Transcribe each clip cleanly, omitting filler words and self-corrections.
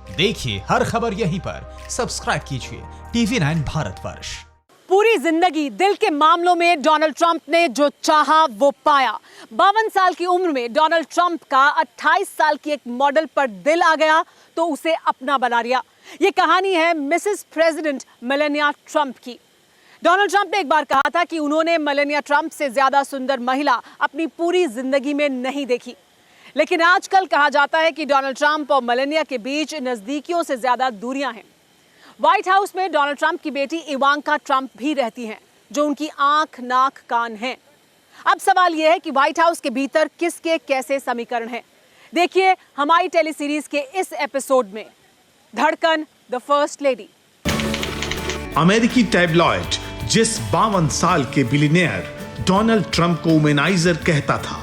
देखिए हर खबर यहीं पर, सब्सक्राइब कीजिए TV9 भारतवर्ष। पूरी जिंदगी दिल के मामलों में डोनाल्ड ट्रंप ने जो चाहा वो पाया। 52 साल की उम्र में डोनाल्ड ट्रंप का 28 साल की एक मॉडल पर दिल आ गया तो उसे अपना बना लिया। ये कहानी है मिसेस प्रेसिडेंट मेलानिया ट्रंप की। डोनाल्ड ट्रंप ने एक बार कहा था कि उन्होंने मेलानिया ट्रंप से ज्यादा सुंदर महिला अपनी पूरी जिंदगी में नहीं देखी। लेकिन आजकल कहा जाता है कि डोनाल्ड ट्रंप और मेलानिया के बीच नजदीकियों से ज्यादा दूरियां हैं। व्हाइट हाउस में डोनाल्ड ट्रंप की बेटी इवांका ट्रंप भी रहती हैं, जो उनकी आंख, नाक, कान हैं। अब सवाल यह है कि व्हाइट हाउस के भीतर किसके कैसे समीकरण हैं। देखिए हमारी टेली सीरीज के इस एपिसोड में धड़कन द फर्स्ट लेडी। अमेरिकी टैबलॉइड जिस 52 साल के बिलियनियर डोनाल्ड ट्रंप को वुमेनाइजर कहता था,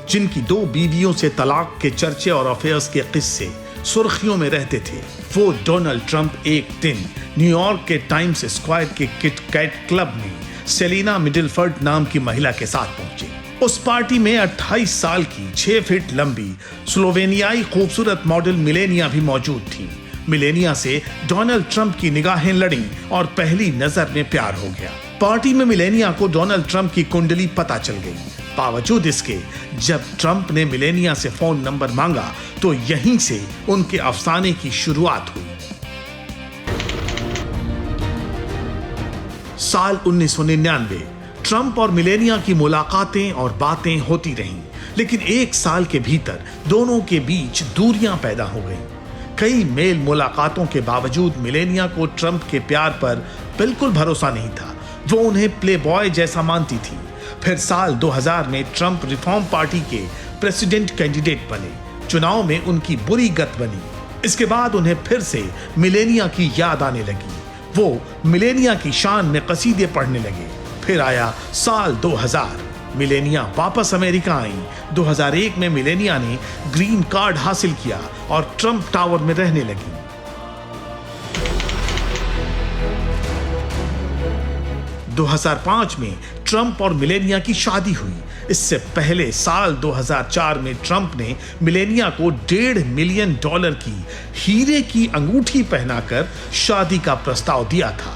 जिनकी 2 बीवियों से तलाक के चर्चे और अफेयर्स के किस्से सुर्खियों में रहते थे, वो डोनाल्ड ट्रंप एक दिन न्यूयॉर्क के टाइम्स स्क्वायर के किट कैट क्लब में सेलिना मिडलफर्ड नाम की महिला के साथ पहुंचे। उस पार्टी में 28 साल की 6 फीट लंबी स्लोवेनियाई खूबसूरत मॉडल मिलेनिया भी मौजूद थी। मिलेनिया से डोनाल्ड ट्रंप की निगाहें लड़ी और पहली नजर में प्यार हो गया। पार्टी में मिलेनिया को डोनाल्ड ट्रंप की कुंडली पता चल गई। बावजूद इसके जब ट्रंप ने मिलेनिया से फोन नंबर मांगा तो यहीं से उनके अफसाने की शुरुआत हुई। साल 1999 ट्रंप और मिलेनिया की मुलाकातें और बातें होती रहीं, लेकिन 1 साल के भीतर दोनों के बीच दूरियां पैदा हो गईं। कई मेल मुलाकातों के बावजूद मिलेनिया को ट्रंप के प्यार पर बिल्कुल भरोसा नहीं था। वो उन्हें प्ले बॉय जैसा मानती थी। फिर साल 2000 में ट्रंप रिफॉर्म पार्टी के प्रेसिडेंट कैंडिडेट बने। चुनाव में उनकी बुरी गत बनी। इसके बाद उन्हें फिर से मिलेनिया की याद आने लगी। वो मिलेनिया की शान में कसीदे पढ़ने लगे। फिर आया साल 2000, मिलेनिया वापस अमेरिका आई। 2001 में मिलेनिया ने ग्रीन कार्ड हासिल किया और ट्रंप टावर में रहने लगी। दो 2005 में ट्रंप और मिलेनिया की शादी हुई। इससे पहले साल 2004 में ट्रंप ने मिलेनिया को $1.5 मिलियन की हीरे की अंगूठी पहनाकर शादी का प्रस्ताव दिया था।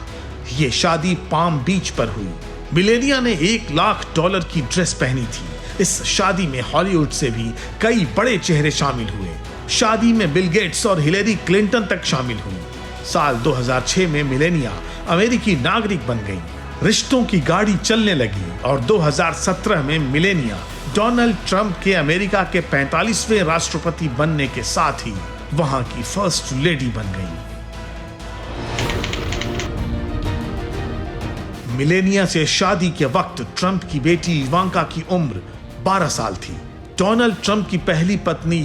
यह शादी पाम बीच पर हुई। मिलेनिया ने $1 लाख की ड्रेस पहनी थी। इस शादी में हॉलीवुड से भी कई बड़े चेहरे शामिल हुए। शादी में बिल गेट्स और हिलेरी क्लिंटन तक शामिल हुई। साल 2006 में मिलेनिया अमेरिकी नागरिक बन गई। रिश्तों की गाड़ी चलने लगी और 2017 में मिलेनिया डोनाल्ड ट्रंप के अमेरिका के 45वें राष्ट्रपति बनने के साथ ही वहां की फर्स्ट लेडी बन गई। मिलेनिया से शादी के वक्त ट्रंप की बेटी इवांका की उम्र 12 साल थी। डोनाल्ड ट्रंप की पहली पत्नी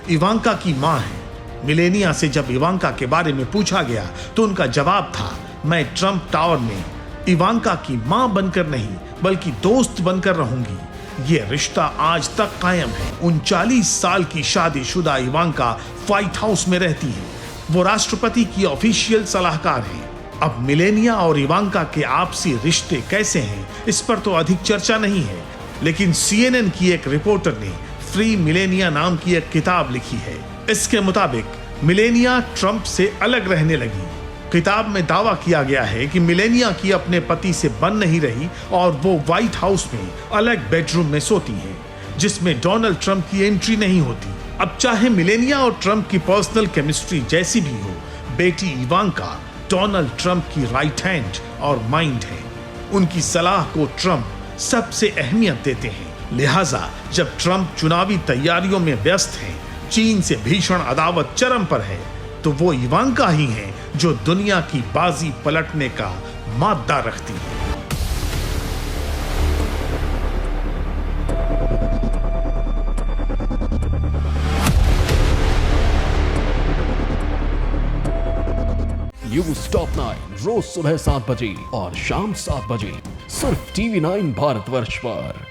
इवांका की मां है। मिलेनिया से जब इवांका के बारे में पूछा गया तो उनका जवाब था, मैं ट्रंप टावर में इवांका की मां बनकर नहीं बल्कि दोस्त बनकर रहूंगी। ये रिश्ता आज तक कायम है। 39 साल की शादीशुदा इवांका व्हाइट हाउस में रहती हैं। वो राष्ट्रपति की ऑफिशियल सलाहकार हैं। अब मिलेनिया और इवांका के आपसी रिश्ते कैसे हैं, इस पर तो अधिक चर्चा नहीं है, लेकिन CNN की एक रिपोर्टर ने फ्री मिलेनिया नाम की एक किताब लिखी है। इसके मुताबिक मिलेनिया ट्रंप से अलग रहने लगी। किताब में दावा किया गया है कि मिलेनिया की अपने पति से बन नहीं रही और वो व्हाइट हाउस में अलग बेडरूम में सोती हैं, जिसमें डोनाल्ड ट्रंप की एंट्री नहीं होती। अब चाहे मिलेनिया और ट्रंप की पर्सनल केमिस्ट्री जैसी भी हो, बेटी इवांका डोनाल्ड ट्रंप की राइट हैंड और माइंड है। उनकी सलाह को ट्रंप सबसे अहमियत देते हैं। लिहाजा जब ट्रंप चुनावी तैयारियों में व्यस्त हैं, चीन से भीषण अदावत चरम पर है, तो वो इवांका ही हैं जो दुनिया की बाजी पलटने का मादा रखती है। न्यूज़ टॉप 9 रोज सुबह 7 बजे और शाम 7 बजे सिर्फ TV9 भारतवर्ष पर।